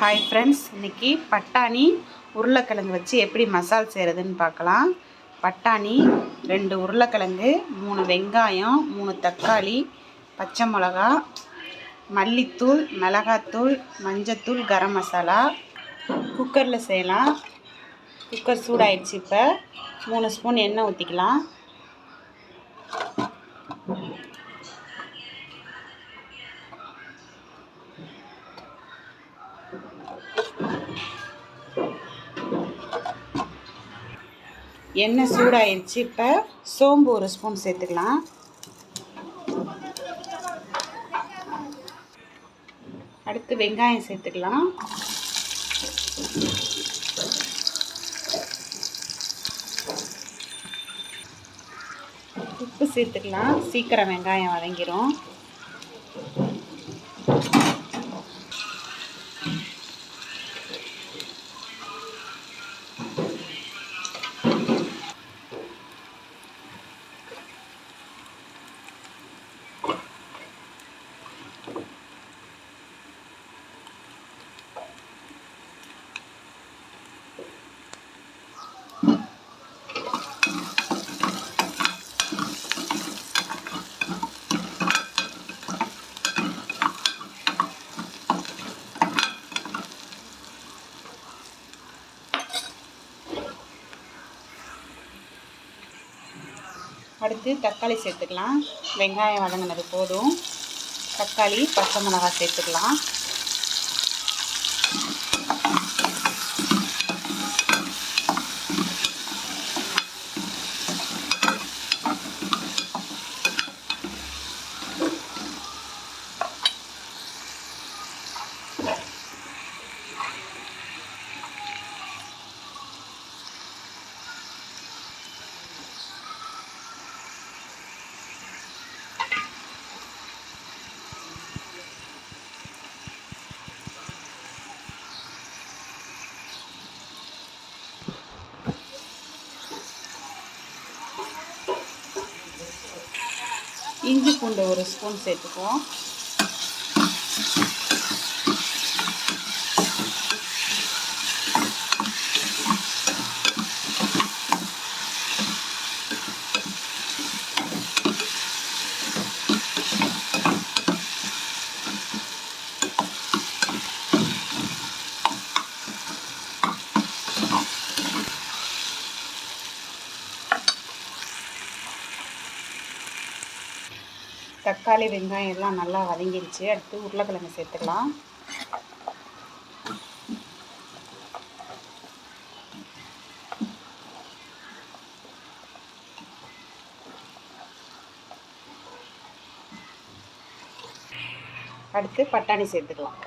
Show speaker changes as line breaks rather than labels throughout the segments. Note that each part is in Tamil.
ஹாய் ஃப்ரெண்ட்ஸ், இன்றைக்கி பட்டாணி உருளைக்கிழங்கு வச்சு எப்படி மசால் செய்கிறதுன்னு பார்க்கலாம். பட்டாணி 2 உருளைக்கிழங்கு, 3 வெங்காயம், 3 தக்காளி, பச்சை மிளகா, மல்லித்தூள், மிளகாத்தூள், மஞ்சத்தூள், கரம் மசாலா. குக்கரில் செய்யலாம். குக்கர் சூடாயிடுச்சு. இப்போ 3 ஸ்பூன் எண்ணெய் ஊற்றிக்கலாம். எண்ணெய் சூடாயிருச்சு. இப்போ சோம்பு 1 ஸ்பூன் சேர்த்துக்கலாம். அடுத்து வெங்காயம் சேர்த்துக்கலாம். உப்பு சேர்த்துக்கலாம். சீக்கிரம் வெங்காயம் வதங்கிடும். அடுத்து தக்காளி சேர்த்துக்கலாம். வெங்காயம் வதங்கினது போதும். தக்காளி, பச்சை மிளகாய் சேர்த்துக்கலாம். இஞ்சி பூண்டு 1 ஸ்பூன் சேர்த்துக்குவோம். தக்காளி, வெங்காயம் எல்லாம் நல்லா வதங்கிடுச்சு. அடுத்து உருளைக்கிழங்கு சேர்த்துக்கலாம். அடுத்து பட்டாணி சேர்த்துக்கலாம்.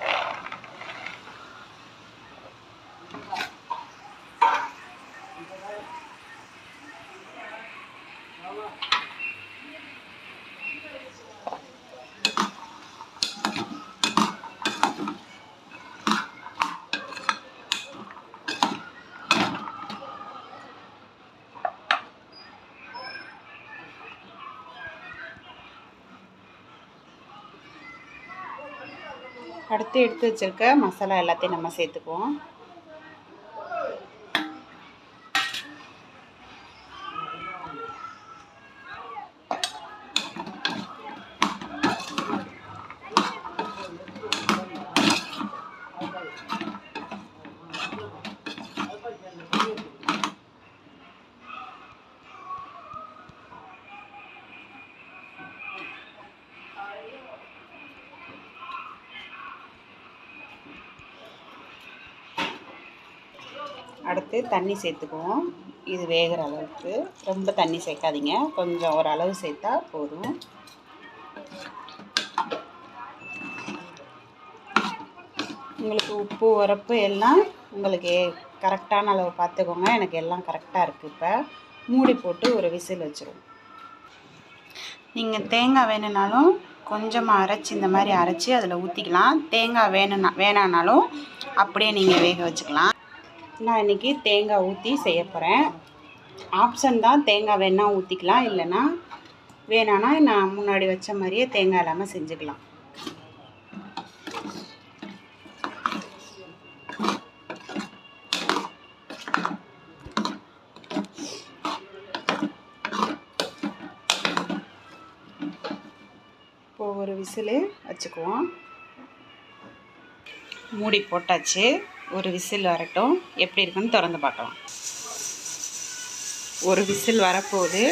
அடுத்து எடுத்து வச்சிருக்க மசாலா எல்லாத்தையும் நம்ம சேர்த்துக்குவோம். அடுத்து தண்ணி சேர்த்துக்குவோம். இது வேகிற அளவுக்கு. ரொம்ப தண்ணி சேர்க்காதீங்க, கொஞ்சம் ஒரு அளவு சேர்த்தா போதும். உங்களுக்கு உப்பு, உரப்பு எல்லாம் உங்களுக்கு கரெக்டான அளவு பார்த்துக்கோங்க. எனக்கு எல்லாம் கரெக்டாக இருக்குது. இப்போ மூடி போட்டு ஒரு விசில் வச்சுருவோம். நீங்கள் தேங்காய் வேணும்னாலும் கொஞ்சமாக அரைச்சி இந்த மாதிரி அரைச்சி அதில் ஊற்றிக்கலாம். தேங்காய் வேணானாலும் அப்படியே நீங்கள் வேக வச்சுக்கலாம். நான் இன்றைக்கி தேங்காய் ஊற்றி செய்ய போகிறேன். ஆப்ஷன் தான், தேங்காய் வேணால் ஊற்றிக்கலாம், இல்லைன்னா வேணான்னா நான் முன்னாடி வச்ச மாதிரியே தேங்காய் இல்லாமல் செஞ்சுக்கலாம். ஒரு விசில் வச்சுக்குவோம். மூடி போட்டாச்சு. ஒரு விசில் வரட்டும். எப்படி இருக்குன்னு திறந்து பார்க்கலாம். ஒரு விசில் வரப்போகுது.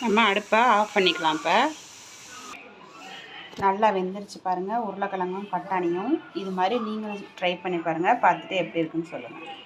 நம்ம அடுப்பை ஆஃப் பண்ணிக்கலாம். இப்போ நல்லா வெந்துருச்சு பாருங்கள். உருளைக்கிழங்கும் பட்டாணியும் இது மாதிரி நீங்களும் ட்ரை பண்ணி பாருங்கள். பார்த்துட்டு எப்படி இருக்குன்னு சொல்லுங்கள்.